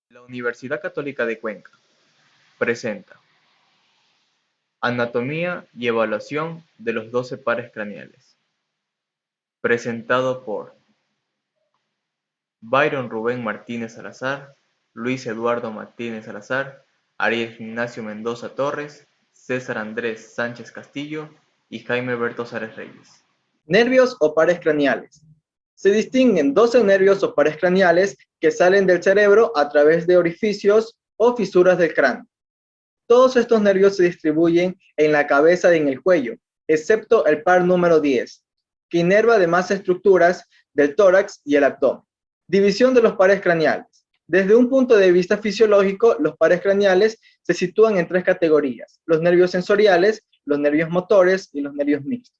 La Universidad Católica de Cuenca presenta Anatomía y evaluación de los 12 pares craneales, presentado por Byron Rubén Martínez Salazar, Luis Eduardo Martínez Salazar, Ariel Ignacio Mendoza Torres, César Andrés Sánchez Castillo y Jaime Berto Sares Reyes. Nervios o pares craneales. Se distinguen 12 nervios o pares craneales que salen del cerebro a través de orificios o fisuras del cráneo. Todos estos nervios se distribuyen en la cabeza y en el cuello, excepto el par número 10, que inerva demás estructuras del tórax y el abdomen. División de los pares craneales. Desde un punto de vista fisiológico, los pares craneales se sitúan en tres categorías: los nervios sensoriales, los nervios motores y los nervios mixtos.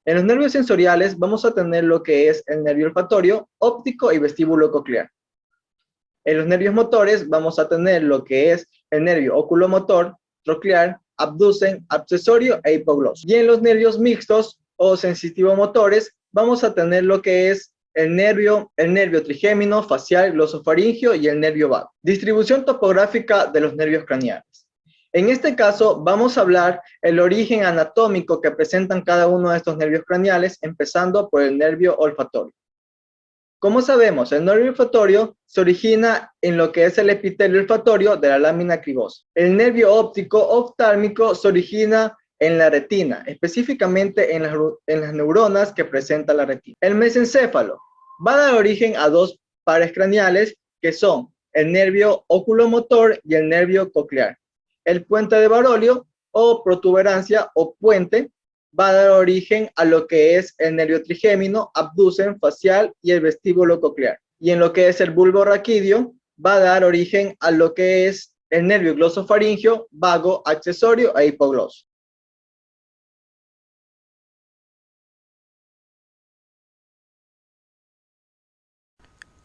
En los nervios sensoriales vamos a tener lo que es el nervio olfatorio, óptico y vestíbulo coclear. En los nervios motores vamos a tener lo que es el nervio oculomotor, troclear, abducen, accesorio e hipogloso. Y en los nervios mixtos o sensitivo-motores vamos a tener lo que es el nervio trigémino, facial, glosofaringio y el nervio vago. Distribución topográfica de los nervios craneales. En este caso vamos a hablar el origen anatómico que presentan cada uno de estos nervios craneales, empezando por el nervio olfatorio. Como sabemos, el nervio olfatorio se origina en lo que es el epitelio olfatorio de la lámina cribosa. El nervio óptico oftálmico se origina en la retina, específicamente en las neuronas que presenta la retina. El mesencéfalo va a dar origen a dos pares craneales que son el nervio oculomotor y el nervio coclear. El puente de Barolio o protuberancia o puente va a dar origen a lo que es el nervio trigémino, abducen, facial y el vestíbulo coclear. Y en lo que es el bulbo raquídeo va a dar origen a lo que es el nervio glosofaringio, vago, accesorio e hipogloso.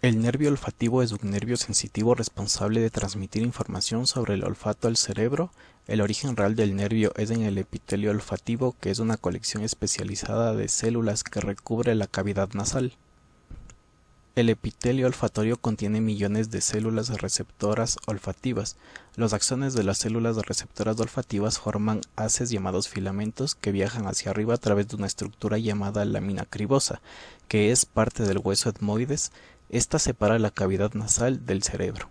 El nervio olfativo es un nervio sensitivo responsable de transmitir información sobre el olfato al cerebro. El origen real del nervio es en el epitelio olfativo, que es una colección especializada de células que recubre la cavidad nasal. El epitelio olfatorio contiene millones de células receptoras olfativas. Los axones de las células receptoras olfativas forman haces llamados filamentos que viajan hacia arriba a través de una estructura llamada lámina cribosa, que es parte del hueso etmoides. Esta separa la cavidad nasal del cerebro.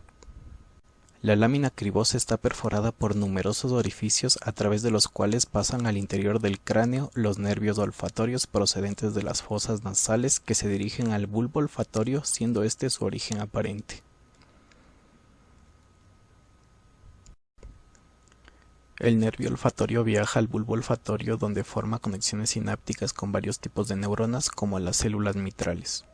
La lámina cribosa está perforada por numerosos orificios a través de los cuales pasan al interior del cráneo los nervios olfatorios procedentes de las fosas nasales que se dirigen al bulbo olfatorio, siendo este su origen aparente. El nervio olfatorio viaja al bulbo olfatorio, donde forma conexiones sinápticas con varios tipos de neuronas como las células mitrales.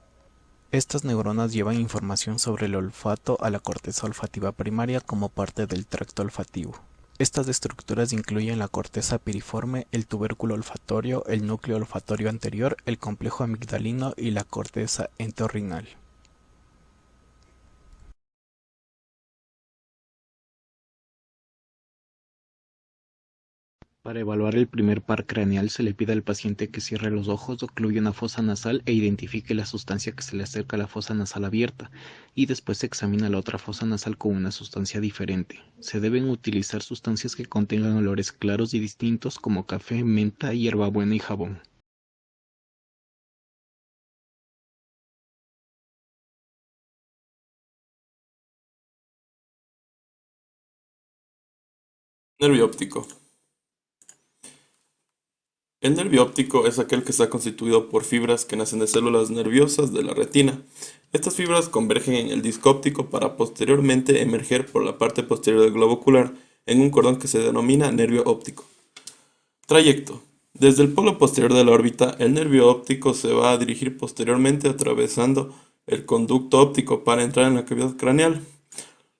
Estas neuronas llevan información sobre el olfato a la corteza olfativa primaria como parte del tracto olfativo. Estas estructuras incluyen la corteza piriforme, el tubérculo olfatorio, el núcleo olfatorio anterior, el complejo amigdalino y la corteza entorrinal. Para evaluar el primer par craneal se le pide al paciente que cierre los ojos, ocluya una fosa nasal e identifique la sustancia que se le acerca a la fosa nasal abierta, y después se examina la otra fosa nasal con una sustancia diferente. Se deben utilizar sustancias que contengan olores claros y distintos como café, menta, hierbabuena y jabón. Nervio óptico. El nervio óptico es aquel que está constituido por fibras que nacen de células nerviosas de la retina. Estas fibras convergen en el disco óptico para posteriormente emerger por la parte posterior del globo ocular en un cordón que se denomina nervio óptico. Trayecto. Desde el polo posterior de la órbita, el nervio óptico se va a dirigir posteriormente atravesando el conducto óptico para entrar en la cavidad craneal.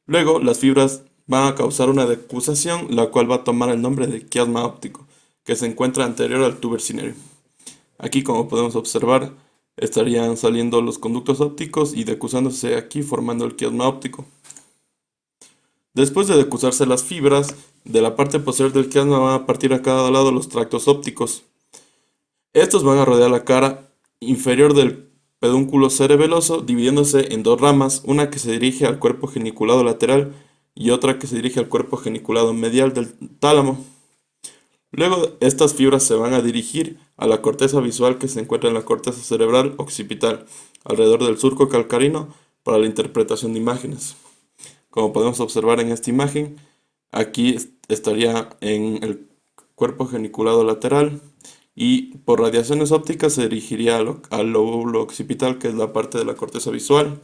Luego, las fibras van a causar una decusación, la cual va a tomar el nombre de quiasma óptico, que se encuentra anterior al tubo cinerio. Aquí, como podemos observar, estarían saliendo los conductos ópticos y decusándose aquí formando el quiasma óptico. Después de decusarse las fibras, de la parte posterior del quiasma van a partir a cada lado los tractos ópticos. Estos van a rodear la cara inferior del pedúnculo cerebeloso dividiéndose en dos ramas, una que se dirige al cuerpo geniculado lateral y otra que se dirige al cuerpo geniculado medial del tálamo. Luego, estas fibras se van a dirigir a la corteza visual que se encuentra en la corteza cerebral occipital, alrededor del surco calcarino, para la interpretación de imágenes. Como podemos observar en esta imagen, aquí estaría en el cuerpo geniculado lateral y por radiaciones ópticas se dirigiría al lóbulo occipital, que es la parte de la corteza visual,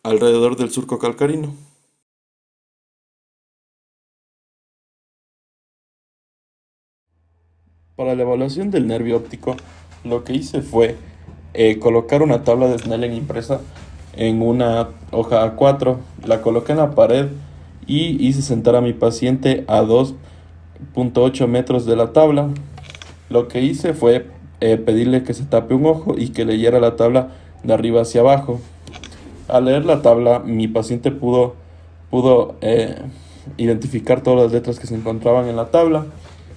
alrededor del surco calcarino. Para la evaluación del nervio óptico, lo que hice fue colocar una tabla de Snellen impresa en una hoja A4, la coloqué en la pared y hice sentar a mi paciente a 2,8 metros de la tabla. Lo que hice fue pedirle que se tape un ojo y que leyera la tabla de arriba hacia abajo. Al leer la tabla, mi paciente pudo identificar todas las letras que se encontraban en la tabla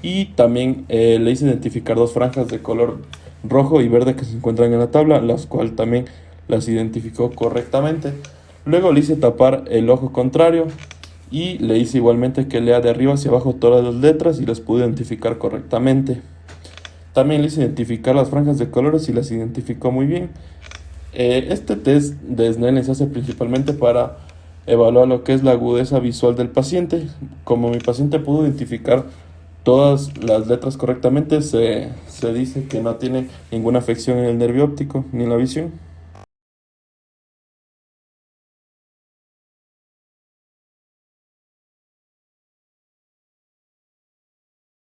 y también le hice identificar dos franjas de color rojo y verde que se encuentran en la tabla, las cuales también las identificó correctamente. Luego le hice tapar el ojo contrario y le hice igualmente que lea de arriba hacia abajo todas las letras y las pudo identificar correctamente. También le hice identificar las franjas de colores y las identificó muy bien. Este test de Snellen se hace principalmente para evaluar lo que es la agudeza visual del paciente. Como mi paciente pudo identificar todas las letras correctamente, se dice que no tiene ninguna afección en el nervio óptico ni en la visión.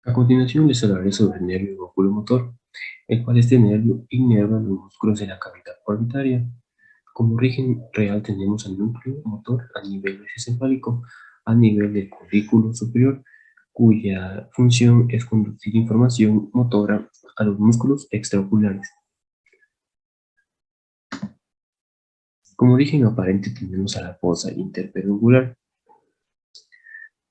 A continuación les hablaré sobre el nervio oculomotor, el cual este nervio inerva los músculos de la cavidad orbitaria. Como origen real tenemos al núcleo motor a nivel mesencefálico, a nivel del cuadrículo superior, cuya función es conducir información motora a los músculos extraoculares. Como origen aparente tenemos a la fosa interpeduncular.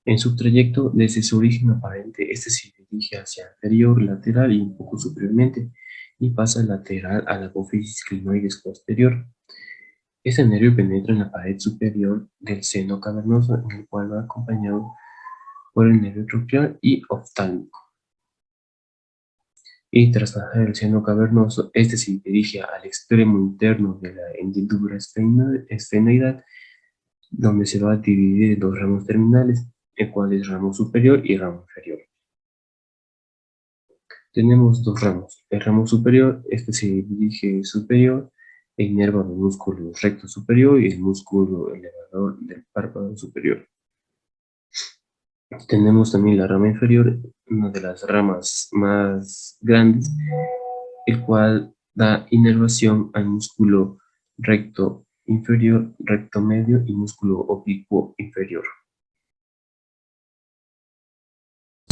En su trayecto, desde su origen aparente, este se dirige hacia inferior, lateral y un poco superiormente, y pasa lateral a la apófisis clinoides posterior. Este nervio penetra en la pared superior del seno cavernoso, en el cual va acompañado por el nervio troclear y oftálmico. Y tras pasar el seno cavernoso, este se dirige al extremo interno de la hendidura esfenoidal, donde se va a dividir en dos ramos terminales, el cual es ramo superior y ramo inferior. Tenemos dos ramos. El ramo superior, este se dirige superior e inerva los músculos recto superior y el músculo elevador del párpado superior. Tenemos también la rama inferior, una de las ramas más grandes, el cual da inervación al músculo recto inferior, recto medio y músculo oblicuo inferior.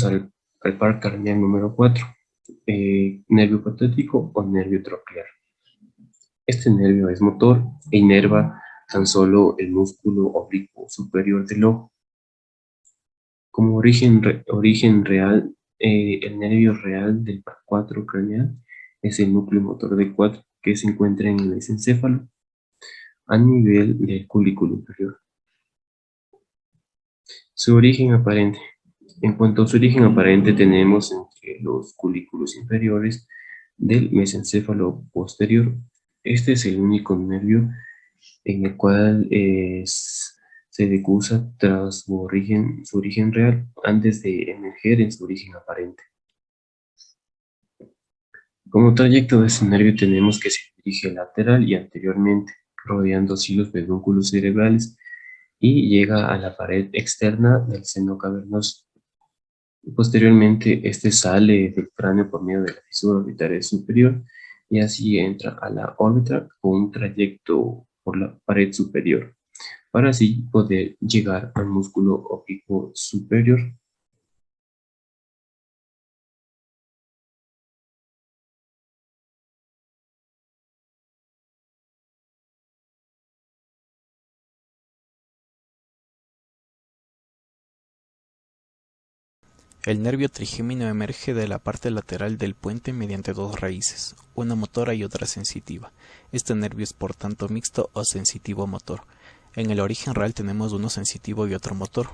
Al par craneal número 4, nervio patético o nervio troclear. Este nervio es motor e inerva tan solo el músculo oblicuo superior del ojo. Como origen real, el nervio real del par 4 craneal es el núcleo motor de 4 que se encuentra en el mesencéfalo a nivel del cúliculo inferior. Su origen aparente. En cuanto a su origen aparente, tenemos entre los cúliculos inferiores del mesencéfalo posterior. Este es el único nervio en el cual se decusa tras su origen real antes de emerger en su origen aparente. Como trayecto de este nervio tenemos que se dirige lateral y anteriormente, rodeando así los pedúnculos cerebrales y llega a la pared externa del seno cavernoso. Posteriormente, este sale del cráneo por medio de la fisura orbitaria superior y así entra a la órbita con un trayecto por la pared superior, para así poder llegar al músculo oblicuo superior. El nervio trigémino emerge de la parte lateral del puente mediante dos raíces, una motora y otra sensitiva. Este nervio es por tanto mixto o sensitivo motor. En el origen real tenemos uno sensitivo y otro motor.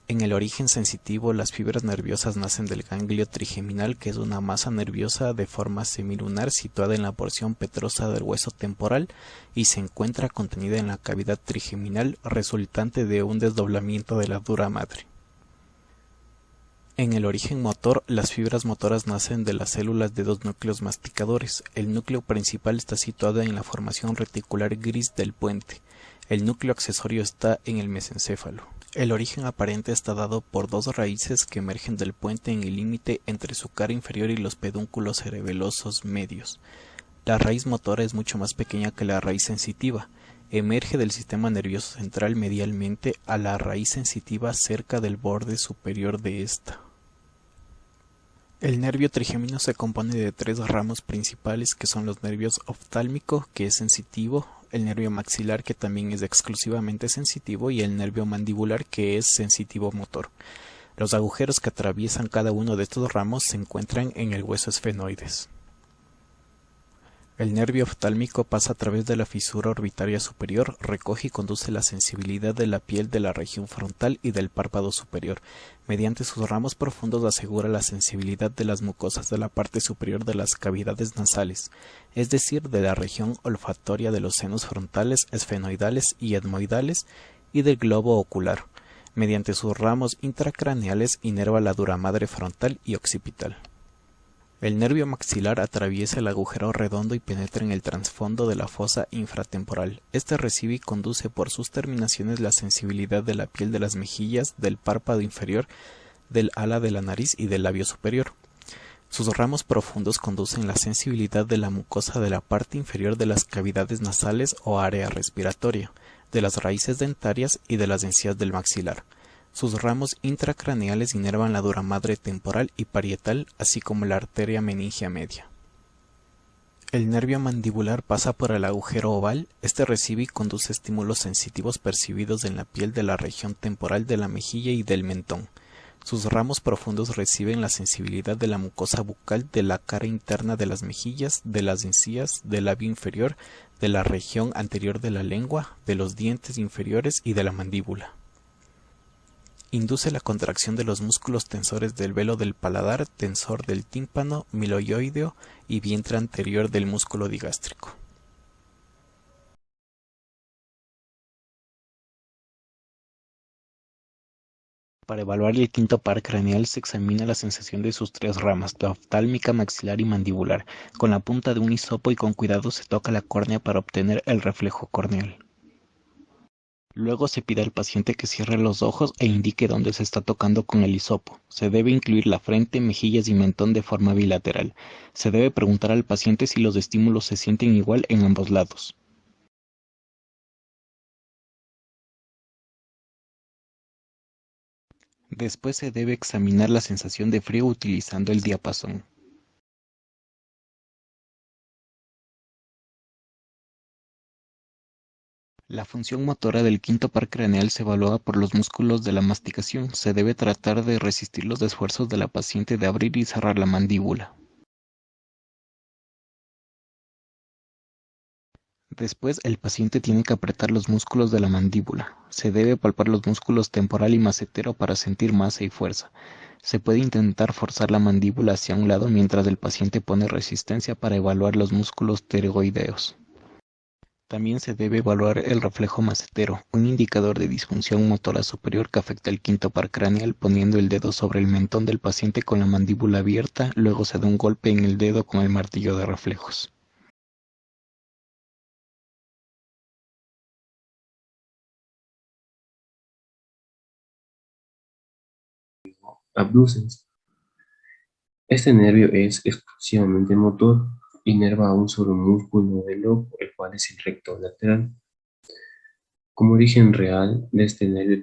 En el origen sensitivo, las fibras nerviosas nacen del ganglio trigeminal, que es una masa nerviosa de forma semilunar situada en la porción petrosa del hueso temporal y se encuentra contenida en la cavidad trigeminal resultante de un desdoblamiento de la dura madre. En el origen motor, las fibras motoras nacen de las células de dos núcleos masticadores. El núcleo principal está situado en la formación reticular gris del puente. El núcleo accesorio está en el mesencéfalo. El origen aparente está dado por dos raíces que emergen del puente en el límite entre su cara inferior y los pedúnculos cerebelosos medios. La raíz motora es mucho más pequeña que la raíz sensitiva. Emerge del sistema nervioso central medialmente a la raíz sensitiva cerca del borde superior de esta. El nervio trigémino se compone de tres ramos principales que son los nervios oftálmico, que es sensitivo, el nervio maxilar, que también es exclusivamente sensitivo, y el nervio mandibular, que es sensitivo motor. Los agujeros que atraviesan cada uno de estos ramos se encuentran en el hueso esfenoides. El nervio oftálmico pasa a través de la fisura orbitaria superior, recoge y conduce la sensibilidad de la piel de la región frontal y del párpado superior. Mediante sus ramos profundos asegura la sensibilidad de las mucosas de la parte superior de las cavidades nasales, es decir, de la región olfatoria de los senos frontales, esfenoidales y etmoidales y del globo ocular. Mediante sus ramos intracraneales inerva la dura madre frontal y occipital. El nervio maxilar atraviesa el agujero redondo y penetra en el trasfondo de la fosa infratemporal. Este recibe y conduce por sus terminaciones la sensibilidad de la piel de las mejillas, del párpado inferior, del ala de la nariz y del labio superior. Sus ramos profundos conducen la sensibilidad de la mucosa de la parte inferior de las cavidades nasales o área respiratoria, de las raíces dentarias y de las encías del maxilar. Sus ramos intracraneales inervan la dura madre temporal y parietal, así como la arteria meningia media. El nervio mandibular pasa por el agujero oval. Este recibe y conduce estímulos sensitivos percibidos en la piel de la región temporal de la mejilla y del mentón. Sus ramos profundos reciben la sensibilidad de la mucosa bucal, de la cara interna de las mejillas, de las encías, del labio inferior, de la región anterior de la lengua, de los dientes inferiores y de la mandíbula. Induce la contracción de los músculos tensores del velo del paladar, tensor del tímpano, miloioideo y vientre anterior del músculo digástrico. Para evaluar el quinto par craneal se examina la sensación de sus tres ramas, la oftálmica, maxilar y mandibular. Con la punta de un hisopo y con cuidado se toca la córnea para obtener el reflejo corneal. Luego se pide al paciente que cierre los ojos e indique dónde se está tocando con el hisopo. Se debe incluir la frente, mejillas y mentón de forma bilateral. Se debe preguntar al paciente si los estímulos se sienten igual en ambos lados. Después se debe examinar la sensación de frío utilizando el diapasón. La función motora del quinto par craneal se evalúa por los músculos de la masticación. Se debe tratar de resistir los esfuerzos de la paciente de abrir y cerrar la mandíbula. Después, el paciente tiene que apretar los músculos de la mandíbula. Se debe palpar los músculos temporal y macetero para sentir masa y fuerza. Se puede intentar forzar la mandíbula hacia un lado mientras el paciente pone resistencia para evaluar los músculos pterygoideos. También se debe evaluar el reflejo macetero, un indicador de disfunción motora superior que afecta el quinto par craneal, poniendo el dedo sobre el mentón del paciente con la mandíbula abierta, luego se da un golpe en el dedo con el martillo de reflejos. Abducens. Este nervio es exclusivamente motor, inerva a un solo músculo del ojo, el cual es el recto lateral. Como origen real de este nervio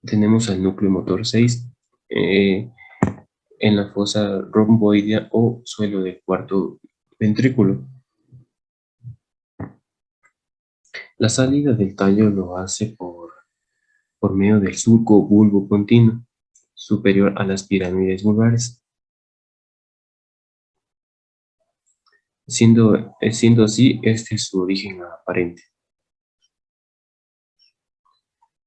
tenemos al núcleo motor 6 en la fosa romboidea o suelo del cuarto ventrículo. La salida del tallo lo hace por por medio del surco bulbopontino, superior a las pirámides vulvares. Siendo así, este es su origen aparente.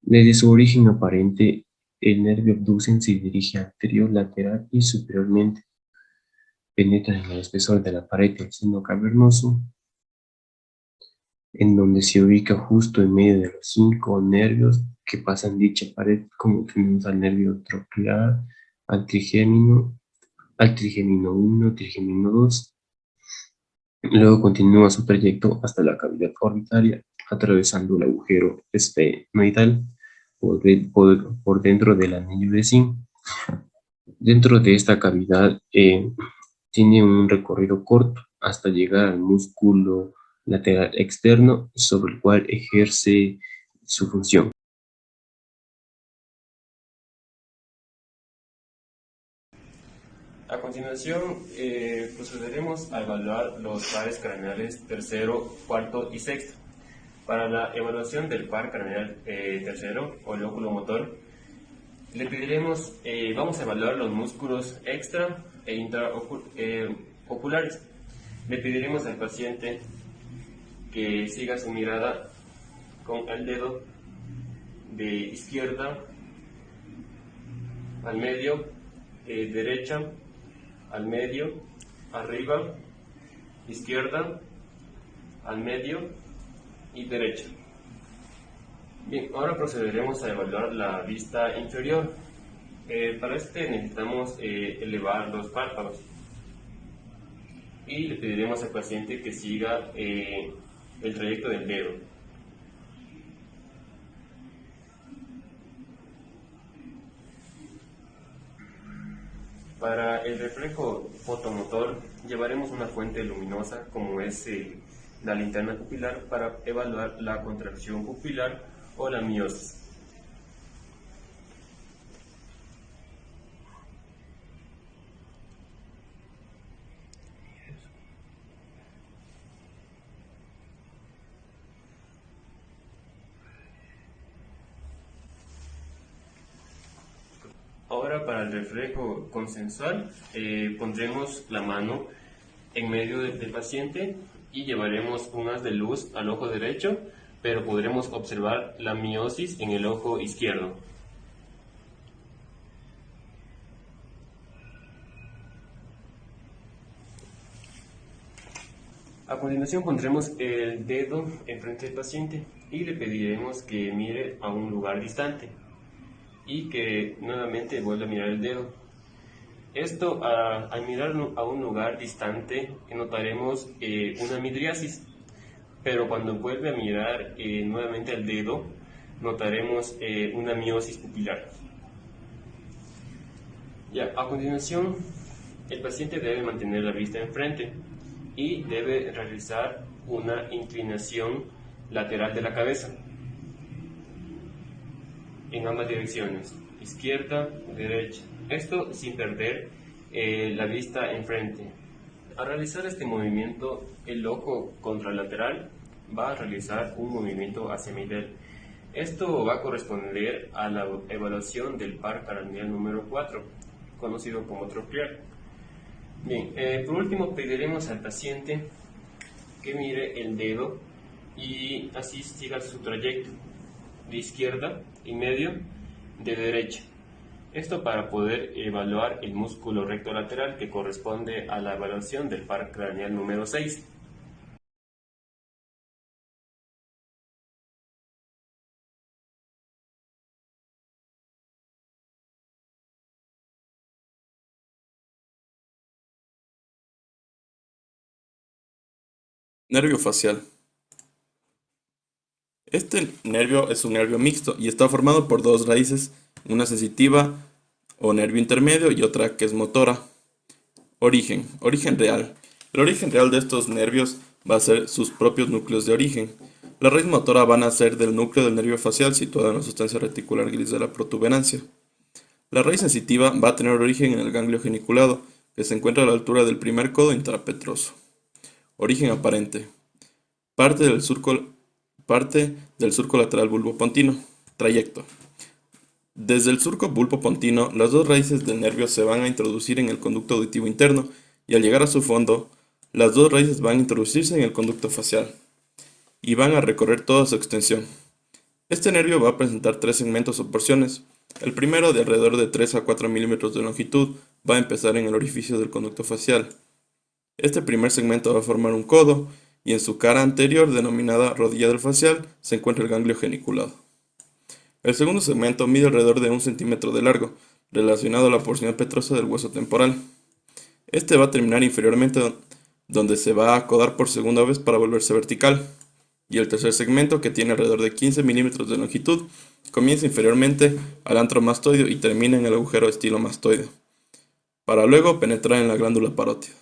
Desde su origen aparente, el nervio abducen se dirige anterior, lateral y superiormente. Penetra en el espesor de la pared del seno cavernoso, en donde se ubica justo en medio de los 5 nervios que pasan dicha pared, como tenemos al nervio troclear, al trigémino 1, trigémino 2. Luego continúa su trayecto hasta la cavidad orbitaria, atravesando el agujero esfenoidal por dentro del anillo de zinc. Dentro de esta cavidad tiene un recorrido corto hasta llegar al músculo lateral externo sobre el cual ejerce su función. A continuación, procederemos a evaluar los pares craneales tercero, cuarto y sexto. Para la evaluación del par craneal tercero o el óculo motor, le pediremos, vamos a evaluar los músculos extra e intraoculares. Le pediremos al paciente que siga su mirada con el dedo de izquierda al medio, derecha al medio, arriba, izquierda, al medio y derecha. Bien, ahora procederemos a evaluar la vista inferior. Para este necesitamos elevar los párpados y le pediremos al paciente que siga el trayecto del dedo. Para el reflejo fotomotor llevaremos una fuente luminosa como es la linterna pupilar para evaluar la contracción pupilar o la miosis. Ahora para el reflejo consensual pondremos la mano en medio del paciente y llevaremos un haz de luz al ojo derecho, pero podremos observar la miosis en el ojo izquierdo. A continuación pondremos el dedo enfrente del paciente y le pediremos que mire a un lugar distante y que nuevamente vuelva a mirar el dedo. Esto, al mirar a un lugar distante, notaremos una midriasis, pero cuando vuelve a mirar nuevamente el dedo, notaremos una miosis pupilar. Ya, a continuación, el paciente debe mantener la vista enfrente y debe realizar una inclinación lateral de la cabeza en ambas direcciones, izquierda, derecha. Esto sin perder la vista enfrente. Al realizar este movimiento, el ojo contralateral va a realizar un movimiento asemideal. Esto va a corresponder a la evaluación del par craneal número 4, conocido como troclear. Bien, por último pediremos al paciente que mire el dedo y así siga su trayecto de izquierda y medio de derecha. Esto para poder evaluar el músculo recto lateral que corresponde a la evaluación del par craneal número 6. Nervio facial. Este nervio es un nervio mixto y está formado por dos raíces, una sensitiva o nervio intermedio y otra que es motora. Origen real. El origen real de estos nervios va a ser sus propios núcleos de origen. La raíz motora van a ser del núcleo del nervio facial situado en la sustancia reticular gris de la protuberancia. La raíz sensitiva va a tener origen en el ganglio geniculado, que se encuentra a la altura del primer codo intrapetroso. Origen aparente. Parte del surco lateral bulbopontino. Trayecto. Desde el surco bulbo-pontino, las dos raíces del nervio se van a introducir en el conducto auditivo interno y al llegar a su fondo, las dos raíces van a introducirse en el conducto facial y van a recorrer toda su extensión. Este nervio va a presentar tres segmentos o porciones. El primero, de alrededor de 3 a 4 milímetros de longitud, va a empezar en el orificio del conducto facial. Este primer segmento va a formar un codo y en su cara anterior, denominada rodilla del facial, se encuentra el ganglio geniculado. El segundo segmento mide alrededor de 1 centímetro de largo, relacionado a la porción petrosa del hueso temporal. Este va a terminar inferiormente donde se va a acodar por segunda vez para volverse vertical. Y el tercer segmento, que tiene alrededor de 15 milímetros de longitud, comienza inferiormente al antro mastoideo y termina en el agujero estilomastoideo, para luego penetrar en la glándula parótida.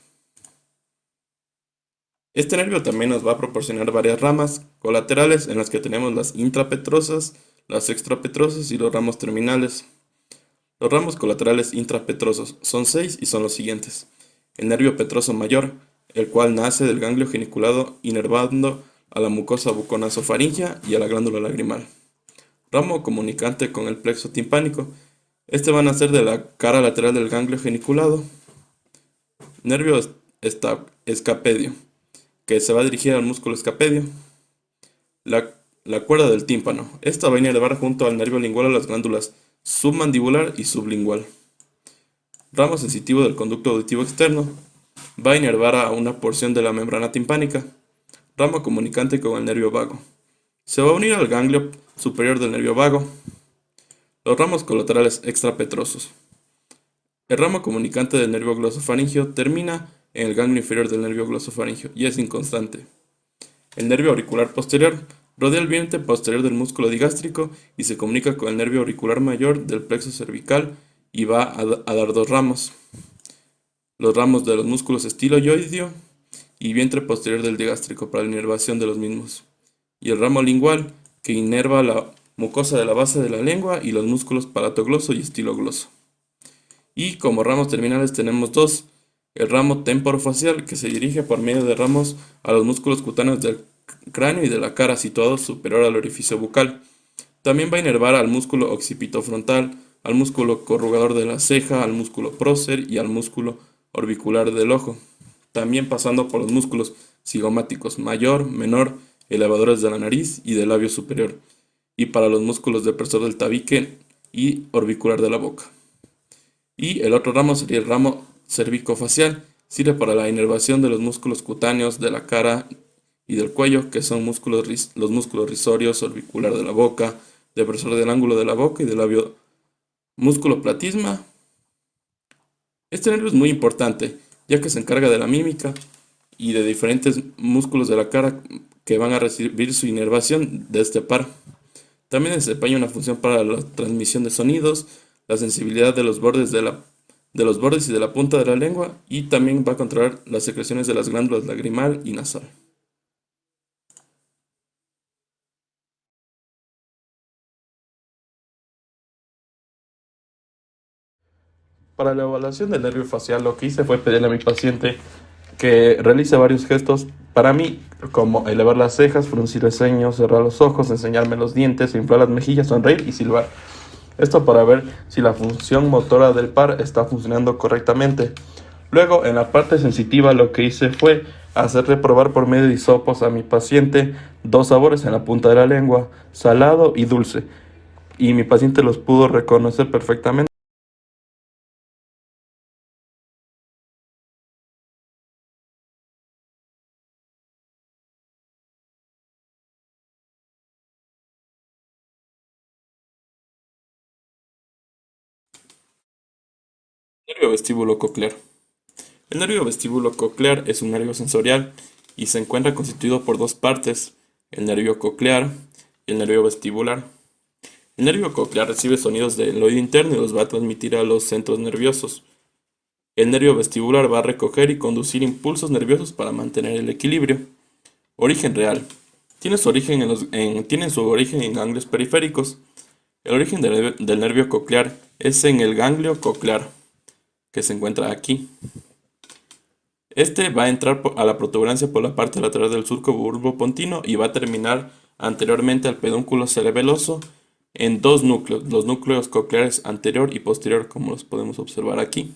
Este nervio también nos va a proporcionar varias ramas colaterales en las que tenemos las intrapetrosas, las extrapetrosas y los ramos terminales. Los ramos colaterales intrapetrosos son 6 y son los siguientes. El nervio petroso mayor, el cual nace del ganglio geniculado inervando a la mucosa buconasofaringea y a la glándula lagrimal. Ramo comunicante con el plexo timpánico. Este va a nacer de la cara lateral del ganglio geniculado. Nervio escapedio, que se va a dirigir al músculo escapedio. La cuerda del tímpano. Esta va a inervar junto al nervio lingual a las glándulas submandibular y sublingual. Ramo sensitivo del conducto auditivo externo. Va a inervar a una porción de la membrana timpánica. Ramo comunicante con el nervio vago. Se va a unir al ganglio superior del nervio vago. Los ramos colaterales extrapetrosos. El ramo comunicante del nervio glosofaringeo termina en el ganglio inferior del nervio glosofaringeo y es inconstante. El nervio auricular posterior rodea el vientre posterior del músculo digástrico y se comunica con el nervio auricular mayor del plexo cervical y va a dar dos ramos. Los ramos de los músculos estiloioideo y vientre posterior del digástrico para la inervación de los mismos. Y el ramo lingual, que inerva la mucosa de la base de la lengua y los músculos palatogloso y estilogloso. Y como ramos terminales tenemos dos. El ramo temporofacial, que se dirige por medio de ramos a los músculos cutáneos del cráneo y de la cara situado superior al orificio bucal. También va a inervar al músculo occipitofrontal, al músculo corrugador de la ceja, al músculo prócer y al músculo orbicular del ojo, también pasando por los músculos cigomáticos mayor, menor, elevadores de la nariz y del labio superior, y para los músculos depresor del tabique y orbicular de la boca. Y el otro ramo sería el ramo cervicofacial, sirve para la inervación de los músculos cutáneos de la cara y del cuello, que son los músculos risorios, orbicular de la boca, depresor del ángulo de la boca y del labio, músculo platisma. Este nervio es muy importante, ya que se encarga de la mímica y de diferentes músculos de la cara que van a recibir su inervación de este par. También desempeña una función para la transmisión de sonidos, la sensibilidad de los bordes y de la punta de la lengua, y también va a controlar las secreciones de las glándulas lagrimal y nasal. Para la evaluación del nervio facial, lo que hice fue pedirle a mi paciente que realice varios gestos para mí, como elevar las cejas, fruncir el ceño, cerrar los ojos, enseñarme los dientes, inflar las mejillas, sonreír y silbar. Esto para ver si la función motora del par está funcionando correctamente. Luego, en la parte sensitiva, lo que hice fue hacerle probar por medio de hisopos a mi paciente dos sabores en la punta de la lengua, salado y dulce, y mi paciente los pudo reconocer perfectamente. Nervio vestíbulo coclear. El nervio vestíbulo coclear es un nervio sensorial y se encuentra constituido por dos partes, el nervio coclear y el nervio vestibular. El nervio coclear recibe sonidos del oído interno y los va a transmitir a los centros nerviosos. El nervio vestibular va a recoger y conducir impulsos nerviosos para mantener el equilibrio. Origen real. Tiene su origen en ganglios periféricos. El origen del nervio coclear es en el ganglio coclear, que se encuentra aquí. Este va a entrar a la protuberancia por la parte lateral del surco bulbopontino y va a terminar anteriormente al pedúnculo cerebeloso en dos núcleos, los núcleos cocleares anterior y posterior, como los podemos observar aquí.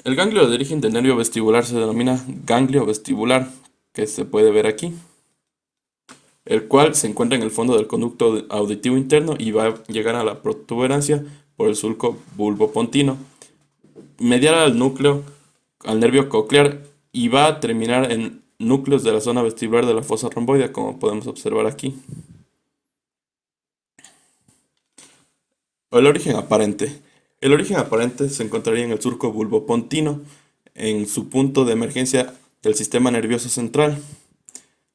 El ganglio de origen del nervio vestibular se denomina ganglio vestibular, que se puede ver aquí, el cual se encuentra en el fondo del conducto auditivo interno y va a llegar a la protuberancia por el surco bulbopontino, medial al núcleo, al nervio coclear, y va a terminar en núcleos de la zona vestibular de la fosa romboidea, como podemos observar aquí. El origen aparente. El origen aparente se encontraría en el surco bulbopontino, en su punto de emergencia del sistema nervioso central.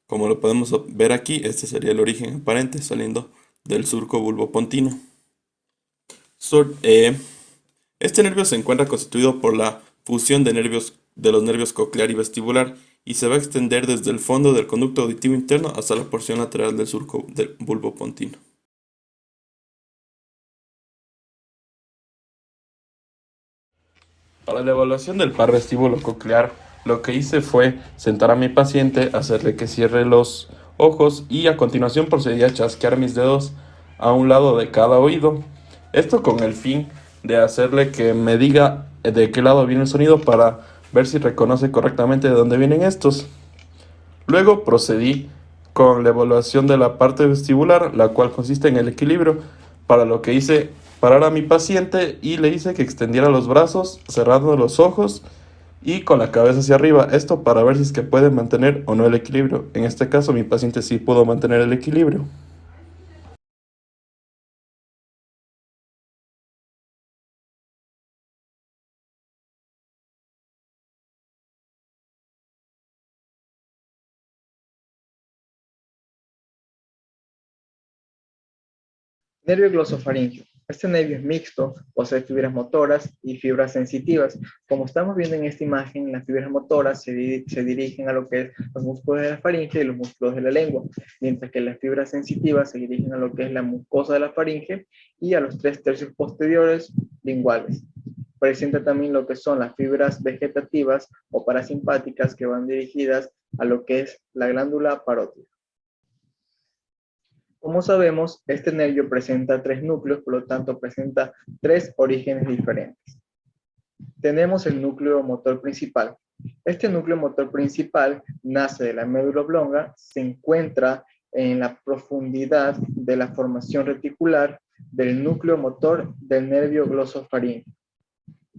Como lo podemos ver aquí, este sería el origen aparente saliendo del surco bulbopontino. Este nervio se encuentra constituido por la fusión de los nervios coclear y vestibular y se va a extender desde el fondo del conducto auditivo interno hasta la porción lateral del surco del bulbopontino. Para la evaluación del par vestíbulo coclear, lo que hice fue sentar a mi paciente, hacerle que cierre los ojos y a continuación procedí a chasquear mis dedos a un lado de cada oído. Esto con el fin de hacerle que me diga de qué lado viene el sonido para ver si reconoce correctamente de dónde vienen estos. Luego procedí con la evaluación de la parte vestibular, la cual consiste en el equilibrio, para lo que hice parar a mi paciente y le hice que extendiera los brazos, cerrando los ojos y con la cabeza hacia arriba. Esto para ver si es que puede mantener o no el equilibrio. En este caso mi paciente sí pudo mantener el equilibrio. Nervio glosofaríngeo. Este nervio es mixto, posee fibras motoras y fibras sensitivas. Como estamos viendo en esta imagen, las fibras motoras se dirigen a lo que es los músculos de la faringe y los músculos de la lengua, mientras que las fibras sensitivas se dirigen a lo que es la mucosa de la faringe y a los 3/3 posteriores linguales. Presenta también lo que son las fibras vegetativas o parasimpáticas que van dirigidas a lo que es la glándula parótida. Como sabemos, este nervio presenta 3 núcleos, por lo tanto presenta 3 orígenes diferentes. Tenemos el núcleo motor principal. Este núcleo motor principal nace de la médula oblonga, se encuentra en la profundidad de la formación reticular del núcleo motor del nervio glosofaríngeo.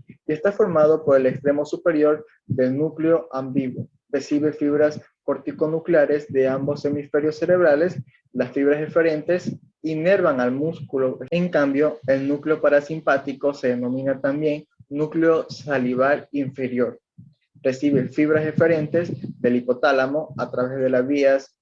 Y está formado por el extremo superior del núcleo ambiguo. Recibe fibras corticonucleares de ambos hemisferios cerebrales. Las fibras eferentes inervan al músculo. En cambio, el núcleo parasimpático se denomina también núcleo salival inferior. Recibe fibras eferentes del hipotálamo a través de las vías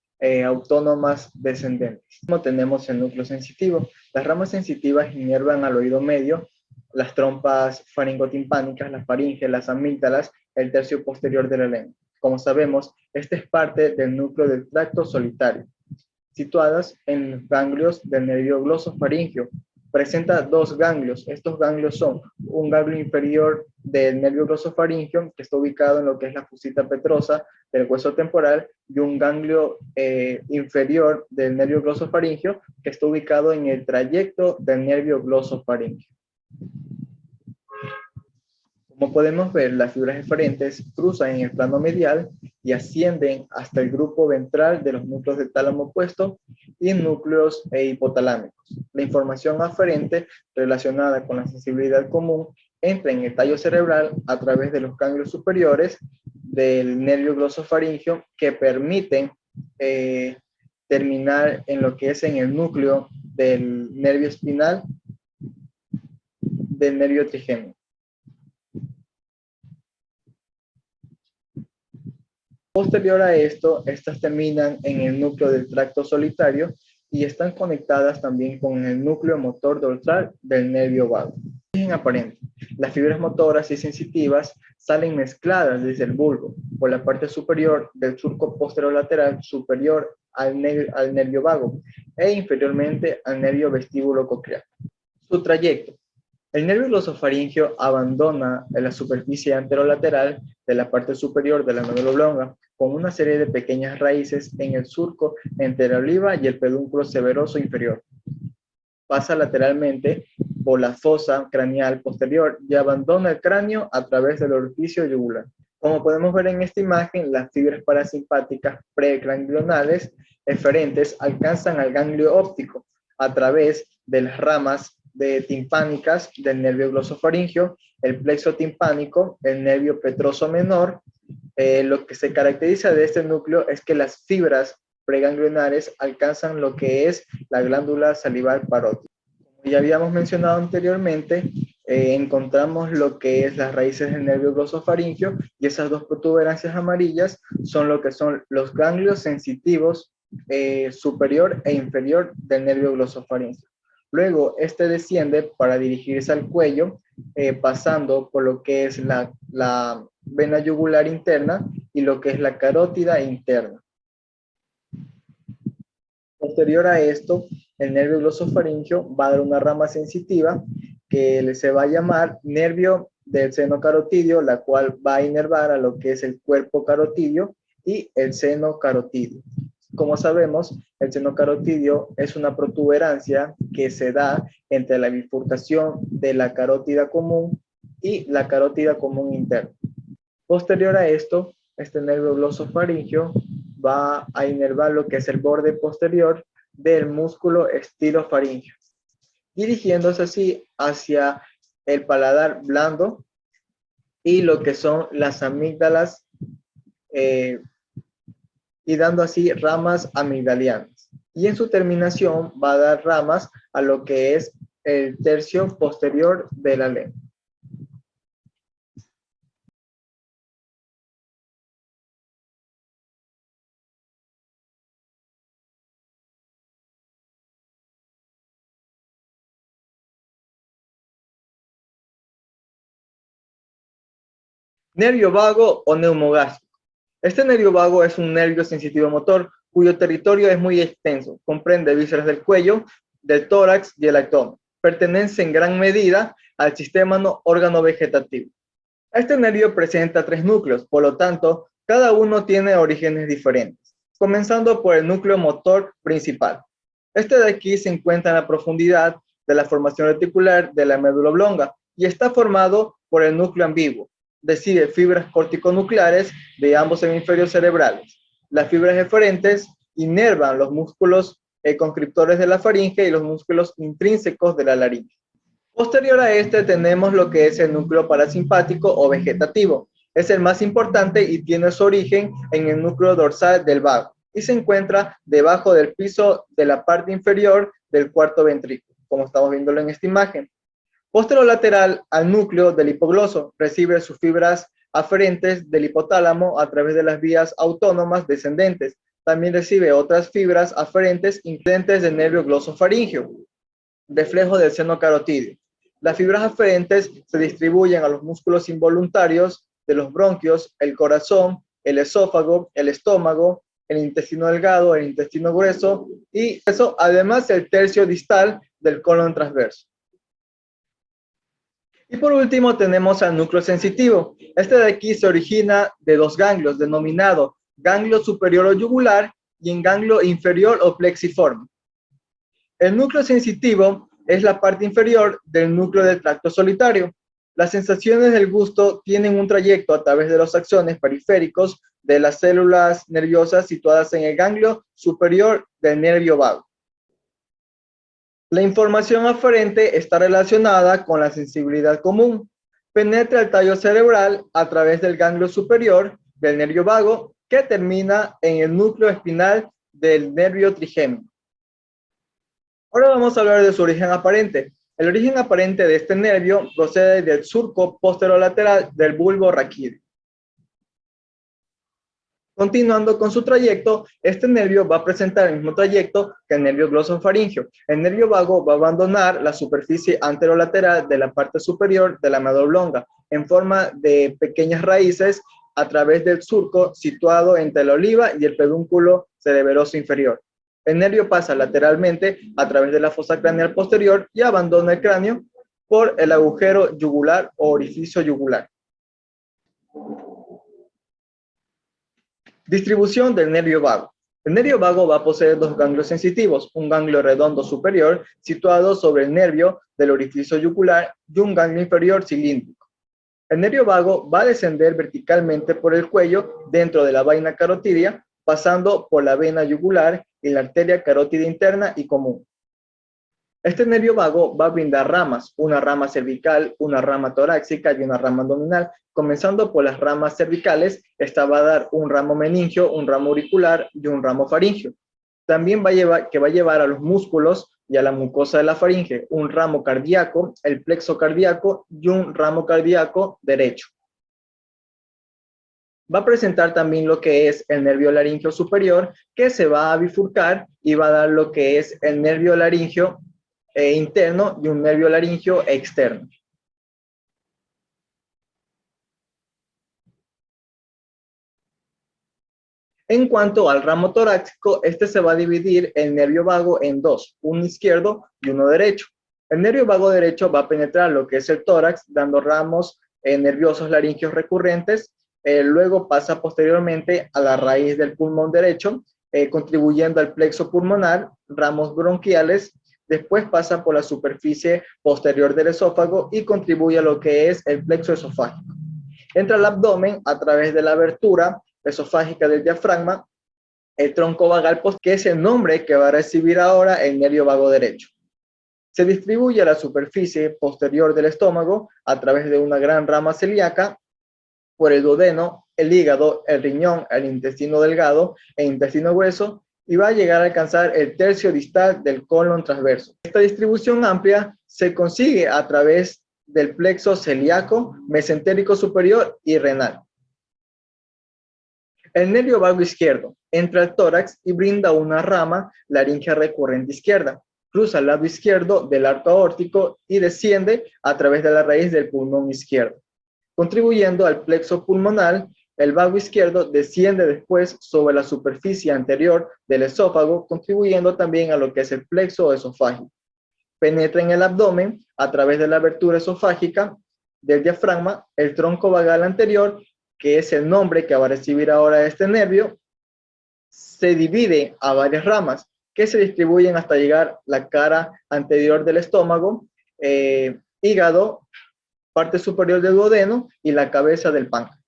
autónomas descendentes. Como tenemos el núcleo sensitivo, las ramas sensitivas inervan al oído medio, las trompas faringotimpánicas, la faringe, las amígdalas, el tercio posterior de la lengua. Como sabemos, esta es parte del núcleo del tracto solitario, situadas en los ganglios del nervio glosofaríngeo. Presenta 2 ganglios. Estos ganglios son un ganglio inferior del nervio glosofaríngeo, que está ubicado en lo que es la fusita petrosa del hueso temporal, y un ganglio inferior del nervio glosofaríngeo, que está ubicado en el trayecto del nervio glosofaríngeo. Como podemos ver, las fibras eferentes cruzan en el plano medial y ascienden hasta el grupo ventral de los núcleos del tálamo opuesto y núcleos hipotalámicos. La información aferente relacionada con la sensibilidad común entra en el tallo cerebral a través de los ganglios superiores del nervio glosofaríngeo que permiten terminar en lo que es en el núcleo del nervio espinal del nervio trigémino. Posterior a esto, estas terminan en el núcleo del tracto solitario y están conectadas también con el núcleo motor dorsal del nervio vago. Origen aparente. Las fibras motoras y sensitivas salen mezcladas desde el bulbo por la parte superior del surco posterolateral superior al nervio vago e inferiormente al nervio vestíbulo coclear. Su trayecto. El nervio glosofaringeo abandona la superficie anterolateral de la parte superior de la médula oblonga con una serie de pequeñas raíces en el surco entre la oliva y el pedúnculo severoso inferior. Pasa lateralmente por la fosa craneal posterior y abandona el cráneo a través del orificio yugular. Como podemos ver en esta imagen, las fibras parasimpáticas preganglionales eferentes alcanzan al ganglio óptico a través de las ramas timpánicas del nervio glosofaringeo, el plexo timpánico, el nervio petroso menor. Lo que se caracteriza de este núcleo es que las fibras preganglionares alcanzan lo que es la glándula salival parótida. Como ya habíamos mencionado anteriormente, encontramos lo que es las raíces del nervio glosofaringeo y esas dos protuberancias amarillas son lo que son los ganglios sensitivos superior e inferior del nervio glosofaringeo. Luego, este desciende para dirigirse al cuello, pasando por lo que es la vena yugular interna y lo que es la carótida interna. Posterior a esto, el nervio glosofaringeo va a dar una rama sensitiva que se va a llamar nervio del seno carotidio, la cual va a inervar a lo que es el cuerpo carotidio y el seno carotidio. Como sabemos, el seno carotidio es una protuberancia que se da entre la bifurcación de la carótida común y la carótida común interna. Posterior a esto, este nervio glosofaringeo va a inervar lo que es el borde posterior del músculo estilofaringeo, dirigiéndose así hacia el paladar blando y lo que son las amígdalas y dando así ramas amigdalianas. Y en su terminación va a dar ramas a lo que es el tercio posterior de la lengua. Nervio vago o neumogástrico. Este nervio vago es un nervio sensitivo motor cuyo territorio es muy extenso. Comprende vísceras del cuello, del tórax y el abdomen. Pertenece en gran medida al sistema órgano vegetativo. Este nervio presenta 3 núcleos, por lo tanto, cada uno tiene orígenes diferentes. Comenzando por el núcleo motor principal. Este de aquí se encuentra en la profundidad de la formación reticular de la médula oblonga y está formado por el núcleo ambiguo. Decide fibras corticonucleares de ambos hemisferios cerebrales. Las fibras eferentes inervan los músculos conscriptores de la faringe y los músculos intrínsecos de la laringe. Posterior a este tenemos lo que es el núcleo parasimpático o vegetativo. Es el más importante y tiene su origen en el núcleo dorsal del vago y se encuentra debajo del piso de la parte inferior del cuarto ventrículo, como estamos viéndolo en esta imagen. Posterolateral al núcleo del hipogloso, recibe sus fibras aferentes del hipotálamo a través de las vías autónomas descendentes. También recibe otras fibras aferentes incidentes del nervio glosofaringeo, reflejo del seno carotidio. Las fibras aferentes se distribuyen a los músculos involuntarios de los bronquios, el corazón, el esófago, el estómago, el intestino delgado, el intestino grueso y eso, además el tercio distal del colon transverso. Y por último tenemos al núcleo sensitivo. Este de aquí se origina de 2 ganglios, denominado ganglio superior o yugular y en ganglio inferior o plexiforme. El núcleo sensitivo es la parte inferior del núcleo del tracto solitario. Las sensaciones del gusto tienen un trayecto a través de los axones periféricos de las células nerviosas situadas en el ganglio superior del nervio vago. La información aferente está relacionada con la sensibilidad común. Penetra el tallo cerebral a través del ganglio superior del nervio vago que termina en el núcleo espinal del nervio trigémino. Ahora vamos a hablar de su origen aparente. El origen aparente de este nervio procede del surco posterolateral del bulbo raquídeo. Continuando con su trayecto, este nervio va a presentar el mismo trayecto que el nervio glosofaringeo. El nervio vago va a abandonar la superficie anterolateral de la parte superior de la médula oblonga en forma de pequeñas raíces a través del surco situado entre la oliva y el pedúnculo cereberoso inferior. El nervio pasa lateralmente a través de la fosa craneal posterior y abandona el cráneo por el agujero yugular o orificio yugular. Distribución del nervio vago. El nervio vago va a poseer dos ganglios sensitivos, un ganglio redondo superior situado sobre el nervio del orificio yugular y un ganglio inferior cilíndrico. El nervio vago va a descender verticalmente por el cuello dentro de la vaina carotidia, pasando por la vena yugular y la arteria carótida interna y común. Este nervio vago va a brindar ramas, una rama cervical, una rama torácica y una rama abdominal. Comenzando por las ramas cervicales, esta va a dar un ramo meningio, un ramo auricular y un ramo faringio. También va a llevar a los músculos y a la mucosa de la faringe un ramo cardíaco, el plexo cardíaco y un ramo cardíaco derecho. Va a presentar también lo que es el nervio laringio superior, que se va a bifurcar y va a dar lo que es el nervio laringio interno y un nervio laringio externo. En cuanto al ramo torácico, este se va a dividir el nervio vago en dos, uno izquierdo y uno derecho. El nervio vago derecho va a penetrar lo que es el tórax, dando ramos nerviosos laringios recurrentes. Luego pasa posteriormente a la raíz del pulmón derecho, contribuyendo al plexo pulmonar, ramos bronquiales. Después pasa por la superficie posterior del esófago y contribuye a lo que es el plexo esofágico. Entra al abdomen a través de la abertura esofágica del diafragma, el tronco vagal, que es el nombre que va a recibir ahora el nervio vago derecho. Se distribuye a la superficie posterior del estómago a través de una gran rama celíaca, por el duodeno, el hígado, el riñón, el intestino delgado e intestino grueso, y va a llegar a alcanzar el tercio distal del colon transverso. Esta distribución amplia se consigue a través del plexo celíaco, mesentérico superior y renal. El nervio vago izquierdo entra al tórax y brinda una rama laríngea recurrente izquierda. Cruza el lado izquierdo del arco aórtico y desciende a través de la raíz del pulmón izquierdo. Contribuyendo al plexo pulmonar, el vago izquierdo desciende después sobre la superficie anterior del esófago, contribuyendo también a lo que es el plexo esofágico. Penetra en el abdomen a través de la abertura esofágica del diafragma, el tronco vagal anterior, que es el nombre que va a recibir ahora este nervio, se divide a varias ramas que se distribuyen hasta llegar a la cara anterior del estómago, hígado, parte superior del duodeno y la cabeza del páncreas.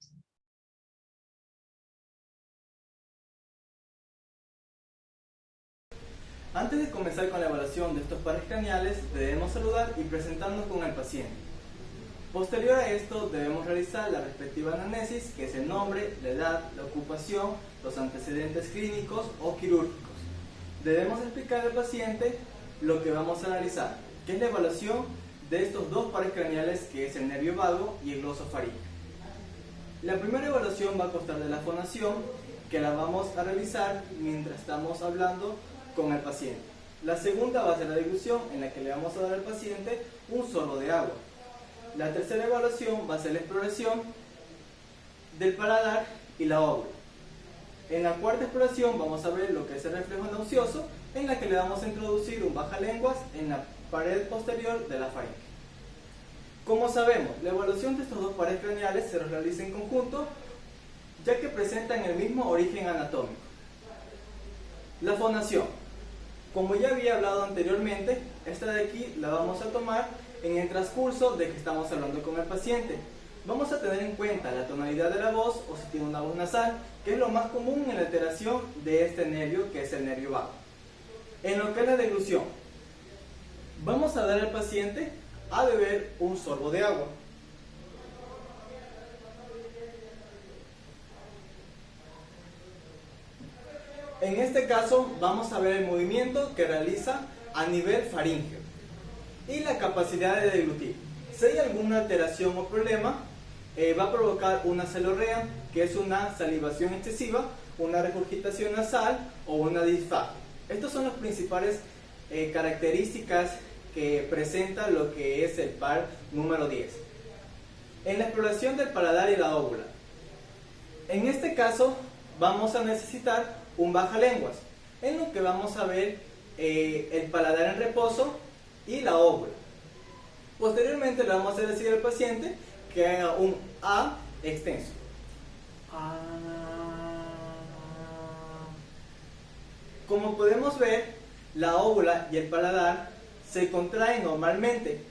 Antes de comenzar con la evaluación de estos pares craneales, debemos saludar y presentarnos con el paciente. Posterior a esto, debemos realizar la respectiva anamnesis, que es el nombre, la edad, la ocupación, los antecedentes clínicos o quirúrgicos. Debemos explicar al paciente lo que vamos a analizar, que es la evaluación de estos dos pares craneales, que es el nervio vago y el glosofaríngeo. La primera evaluación va a constar de la fonación, que la vamos a realizar mientras estamos hablando con el paciente. La segunda va a ser la deglución, en la que le vamos a dar al paciente un sorbo de agua. La tercera evaluación va a ser la exploración del paladar y la óvula. En la cuarta exploración vamos a ver lo que es el reflejo nauseoso, en la que le vamos a introducir un bajalenguas en la pared posterior de la faringe. Como sabemos, la evaluación de estos dos pares craneales se realiza en conjunto, ya que presentan el mismo origen anatómico. La fonación. Como ya había hablado anteriormente, esta de aquí la vamos a tomar en el transcurso de que estamos hablando con el paciente. Vamos a tener en cuenta la tonalidad de la voz o si tiene una voz nasal, que es lo más común en la alteración de este nervio, que es el nervio vago. En lo que es la deglución, vamos a dar al paciente a beber un sorbo de agua. En este caso vamos a ver el movimiento que realiza a nivel faríngeo y la capacidad de deglutir. Si hay alguna alteración o problema, va a provocar una celorrea, que es una salivación excesiva, una regurgitación nasal o una disfagia. Estas son las principales características que presenta lo que es el par número 10. En la exploración del paladar y la óvula, en este caso vamos a necesitar un bajalenguas, en lo que vamos a ver el paladar en reposo y la óvula. Posteriormente le vamos a hacer decir al paciente que haga un A extenso. Como podemos ver, la óvula y el paladar se contraen normalmente.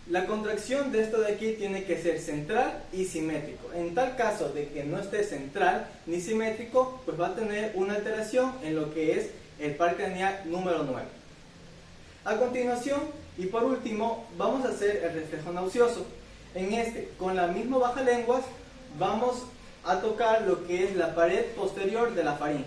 La contracción de esto de aquí tiene que ser central y simétrico. En tal caso de que no esté central ni simétrico, pues va a tener una alteración en lo que es el par craneal número 9. A continuación, y por último, vamos a hacer el reflejo nauseoso. En este, con la misma bajalenguas, vamos a tocar lo que es la pared posterior de la faringe.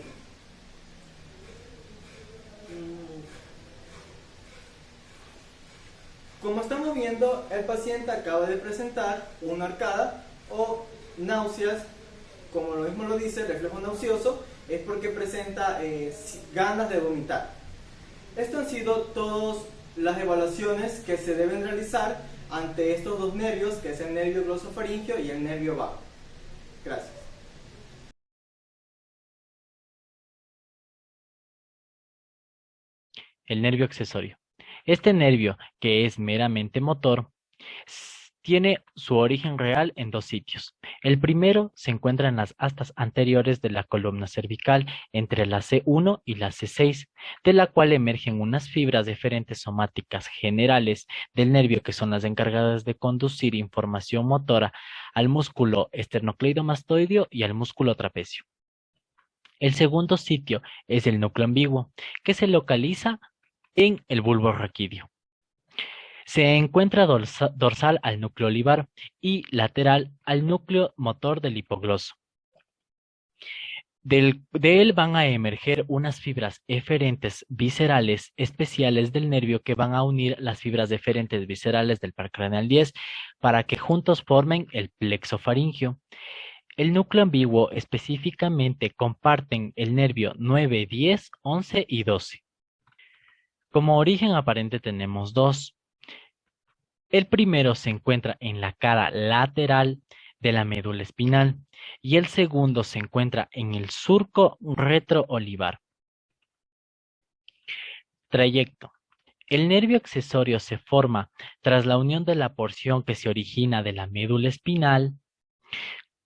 Como estamos viendo, el paciente acaba de presentar una arcada o náuseas, como lo mismo lo dice, reflejo nauseoso, es porque presenta ganas de vomitar. Estas han sido todas las evaluaciones que se deben realizar ante estos dos nervios, que es el nervio glosofaringeo y el nervio vago. Gracias. El nervio accesorio. Este nervio, que es meramente motor, tiene su origen real en dos sitios. El primero se encuentra en las astas anteriores de la columna cervical, entre la C1 y la C6, de la cual emergen unas fibras deferentes somáticas generales del nervio que son las encargadas de conducir información motora al músculo esternocleidomastoideo y al músculo trapecio. El segundo sitio es el núcleo ambiguo, que se localiza en el bulbo raquídeo. Se encuentra dorsal al núcleo olivar y lateral al núcleo motor del hipogloso. De él van a emerger unas fibras eferentes viscerales especiales del nervio que van a unir las fibras eferentes viscerales del par craneal 10 para que juntos formen el plexo faríngeo. El núcleo ambiguo específicamente comparten el nervio 9, 10, 11 y 12. Como origen aparente tenemos dos. El primero se encuentra en la cara lateral de la médula espinal y el segundo se encuentra en el surco retroolivar. Trayecto. El nervio accesorio se forma tras la unión de la porción que se origina de la médula espinal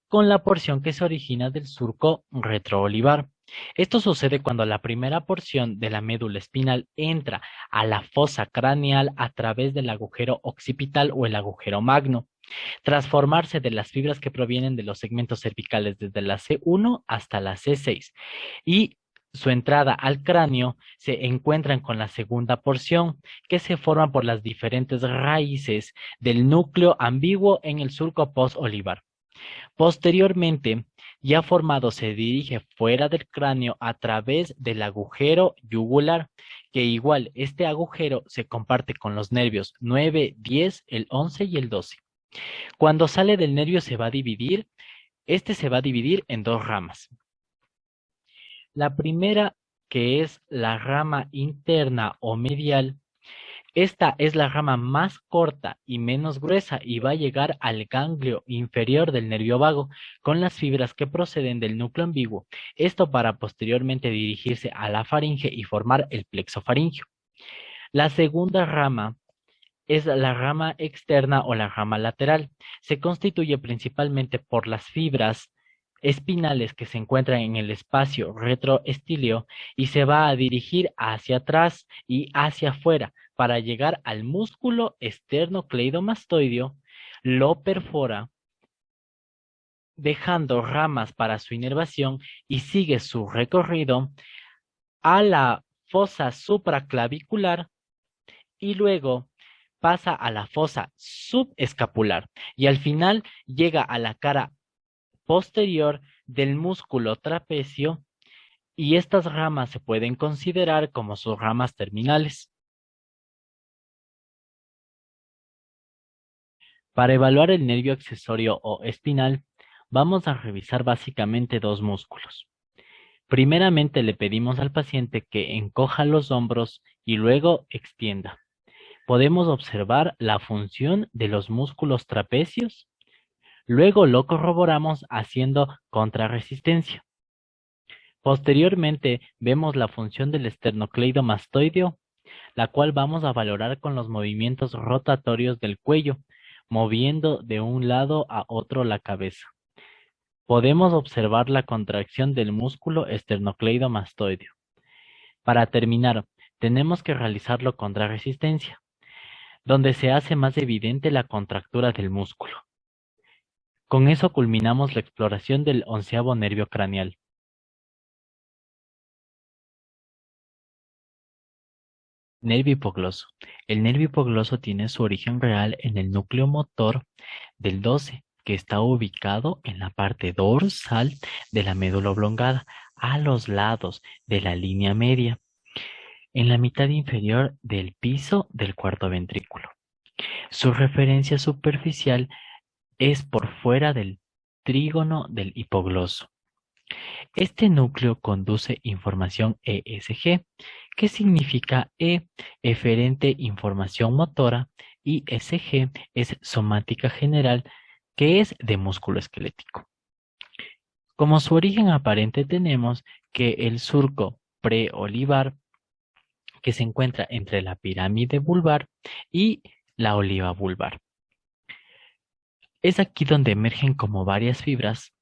con la porción que se origina del surco retroolivar. Esto sucede cuando la primera porción de la médula espinal entra a la fosa craneal a través del agujero occipital o el agujero magno, tras formarse de las fibras que provienen de los segmentos cervicales desde la C1 hasta la C6, y su entrada al cráneo se encuentran con la segunda porción, que se forma por las diferentes raíces del núcleo ambiguo en el surco postolivar. Posteriormente, ya formado, se dirige fuera del cráneo a través del agujero yugular, que igual este agujero se comparte con los nervios 9, 10, el 11 y el 12. Cuando sale del nervio se va a dividir, se va a dividir en dos ramas. La primera, que es la rama interna o medial, esta es la rama más corta y menos gruesa y va a llegar al ganglio inferior del nervio vago con las fibras que proceden del núcleo ambiguo. Esto para posteriormente dirigirse a la faringe y formar el plexo faríngeo. La segunda rama es la rama externa o la rama lateral. Se constituye principalmente por las fibras espinales que se encuentran en el espacio retroestíleo y se va a dirigir hacia atrás y hacia afuera para llegar al músculo esternocleidomastoideo, lo perfora, dejando ramas para su inervación y sigue su recorrido a la fosa supraclavicular y luego pasa a la fosa subescapular y al final llega a la cara posterior del músculo trapecio y estas ramas se pueden considerar como sus ramas terminales. Para evaluar el nervio accesorio o espinal, vamos a revisar básicamente dos músculos. Primeramente le pedimos al paciente que encoja los hombros y luego extienda. Podemos observar la función de los músculos trapecios. Luego lo corroboramos haciendo contrarresistencia. Posteriormente vemos la función del esternocleidomastoideo, la cual vamos a valorar con los movimientos rotatorios del cuello, moviendo de un lado a otro la cabeza. Podemos observar la contracción del músculo esternocleidomastoideo. Para terminar, tenemos que realizarlo contra resistencia, donde se hace más evidente la contractura del músculo. Con eso culminamos la exploración del 11º nervio craneal. Nervio hipogloso. El nervio hipogloso tiene su origen real en el núcleo motor del 12, que está ubicado en la parte dorsal de la médula oblongada, a los lados de la línea media, en la mitad inferior del piso del cuarto ventrículo. Su referencia superficial es por fuera del trígono del hipogloso. Este núcleo conduce información ESG, que significa E, eferente información motora, y SG es somática general, que es de músculo esquelético. Como su origen aparente tenemos que el surco preolivar, que se encuentra entre la pirámide vulvar y la oliva vulvar. Es aquí donde emergen como varias fibras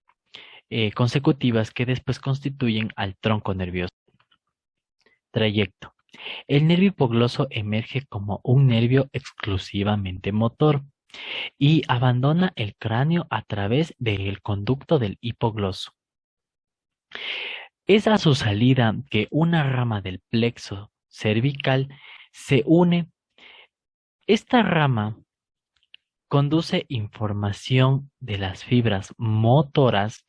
consecutivas que después constituyen al tronco nervioso. Trayecto. El nervio hipogloso emerge como un nervio exclusivamente motor y abandona el cráneo a través del conducto del hipogloso. Es a su salida que una rama del plexo cervical se une. Esta rama conduce información de las fibras motoras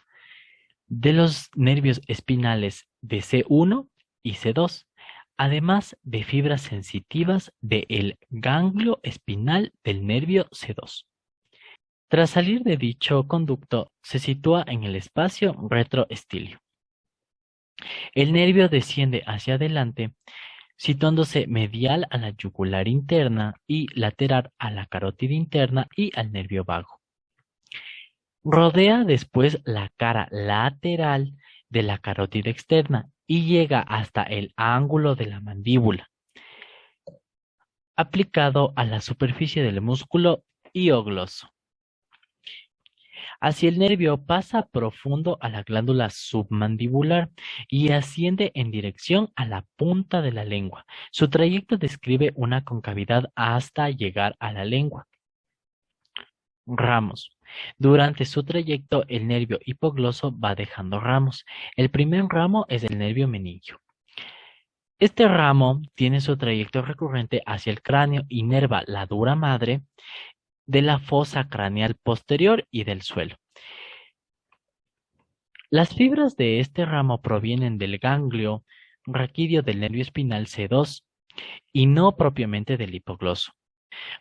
de los nervios espinales de C1 y C2, además de fibras sensitivas del ganglio espinal del nervio C2. Tras salir de dicho conducto, se sitúa en el espacio retroestilio. El nervio desciende hacia adelante, situándose medial a la yugular interna y lateral a la carótida interna y al nervio vago. Rodea después la cara lateral de la carótida externa y llega hasta el ángulo de la mandíbula, aplicado a la superficie del músculo hiogloso. Hacia el nervio pasa profundo a la glándula submandibular y asciende en dirección a la punta de la lengua. Su trayecto describe una concavidad hasta llegar a la lengua. Ramos. Durante su trayecto, el nervio hipogloso va dejando ramos. El primer ramo es el nervio meningio. Este ramo tiene su trayecto recurrente hacia el cráneo, inerva la dura madre de la fosa craneal posterior y del suelo. Las fibras de este ramo provienen del ganglio raquídeo del nervio espinal C2 y no propiamente del hipogloso.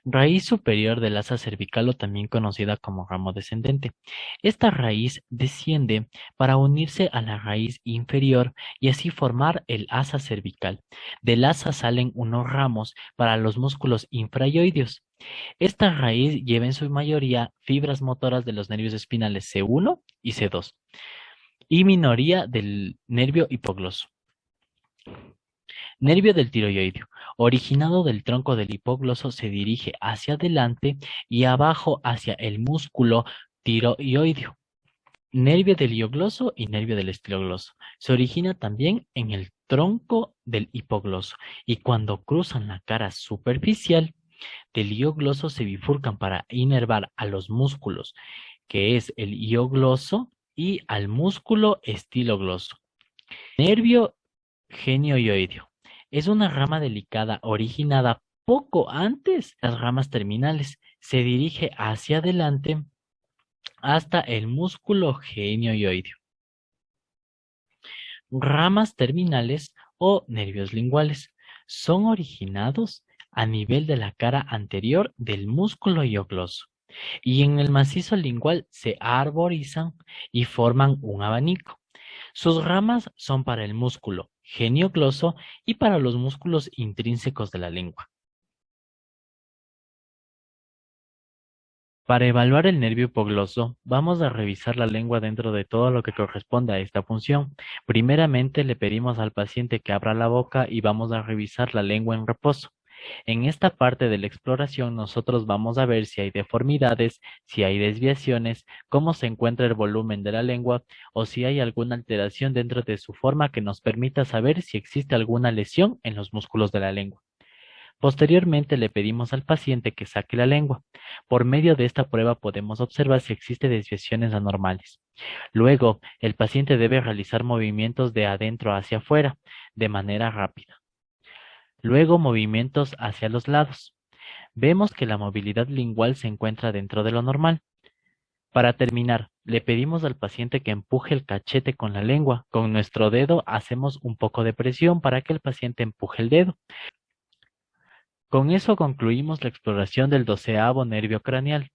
Raíz superior del asa cervical, o también conocida como ramo descendente. Esta raíz desciende para unirse a la raíz inferior y así formar el asa cervical. Del asa salen unos ramos para los músculos infrayoideos. Esta raíz lleva en su mayoría fibras motoras de los nervios espinales C1 y C2 y minoría del nervio hipogloso. Nervio del tiroideo, originado del tronco del hipogloso, se dirige hacia adelante y abajo hacia el músculo tiroideo. Nervio del hiogloso y nervio del estilogloso. Se origina también en el tronco del hipogloso y cuando cruzan la cara superficial del hiogloso se bifurcan para inervar a los músculos, que es el hiogloso, y al músculo estilogloso. Nervio genioideo. Es una rama delicada originada poco antes de las ramas terminales. Se dirige hacia adelante hasta el músculo genioideo. Ramas terminales o nervios linguales son originados a nivel de la cara anterior del músculo hiogloso y en el macizo lingual se arborizan y forman un abanico. Sus ramas son para el músculo geniogloso y para los músculos intrínsecos de la lengua. Para evaluar el nervio hipogloso, vamos a revisar la lengua dentro de todo lo que corresponde a esta función. Primeramente, le pedimos al paciente que abra la boca y vamos a revisar la lengua en reposo. En esta parte de la exploración, nosotros vamos a ver si hay deformidades, si hay desviaciones, cómo se encuentra el volumen de la lengua o si hay alguna alteración dentro de su forma que nos permita saber si existe alguna lesión en los músculos de la lengua. Posteriormente le pedimos al paciente que saque la lengua. Por medio de esta prueba podemos observar si existen desviaciones anormales. Luego, el paciente debe realizar movimientos de adentro hacia afuera, de manera rápida. Luego, movimientos hacia los lados. Vemos que la movilidad lingual se encuentra dentro de lo normal. Para terminar, le pedimos al paciente que empuje el cachete con la lengua. Con nuestro dedo hacemos un poco de presión para que el paciente empuje el dedo. Con eso concluimos la exploración del 12º nervio craneal.